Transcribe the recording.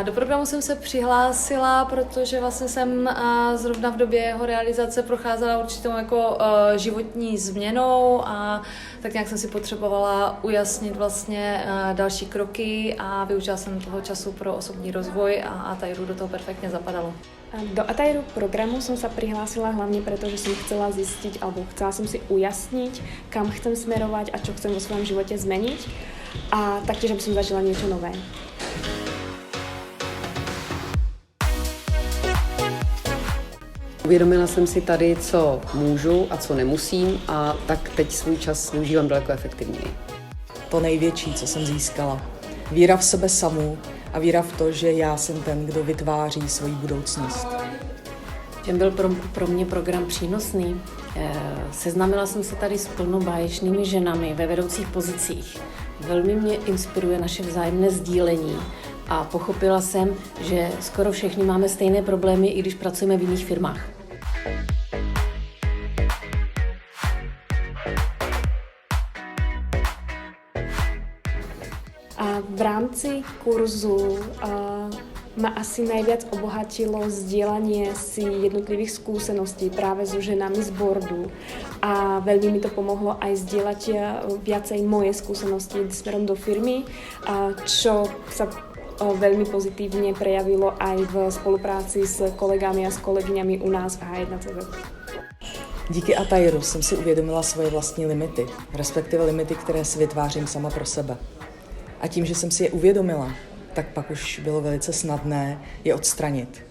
Do programu jsem se přihlásila, protože vlastně jsem zrovna v době jeho realizace procházela určitou jako životní změnou a tak nějak jsem si potřebovala ujasnit vlastně další kroky a využila jsem toho času pro osobní rozvoj a Atairu do toho perfektně zapadalo. Do Atairu programu som sa prihlásila hlavne preto, že som chcela zistiť, alebo chcela som si ujasniť, kam chcem smerovať a čo chcem vo svojom živote zmeniť a taktiež, aby som zažila niečo nové. Uvědomila jsem si tady, co můžu a co nemusím a tak teď svůj čas využívám daleko efektivněji. To největší, co jsem získala. Víra v sebe samu a víra v to, že já jsem ten, kdo vytváří svoji budoucnost. Čem byl pro mě program přínosný? Seznámila jsem se tady s plno báječnými ženami ve vedoucích pozicích. Velmi mě inspiruje naše vzájemné sdílení a pochopila jsem, že skoro všichni máme stejné problémy, i když pracujeme v jiných firmách. A v rámci kurzu ma asi najviac obohatilo zdieľanie si jednotlivých skúseností práve so ženami z boardu a veľmi mi to pomohlo aj zdieľať viacej moje skúsenosti smerom do firmy, čo sa veľmi pozitívne prejavilo aj v spolupráci s kolegami a s kolegyňami u nás v H1CZ. Díky Atairu jsem si uvědomila svoje vlastní limity, respektive limity, které si vytvářím sama pro sebe. A tím, že jsem si je uvědomila, tak pak už bylo velice snadné je odstranit.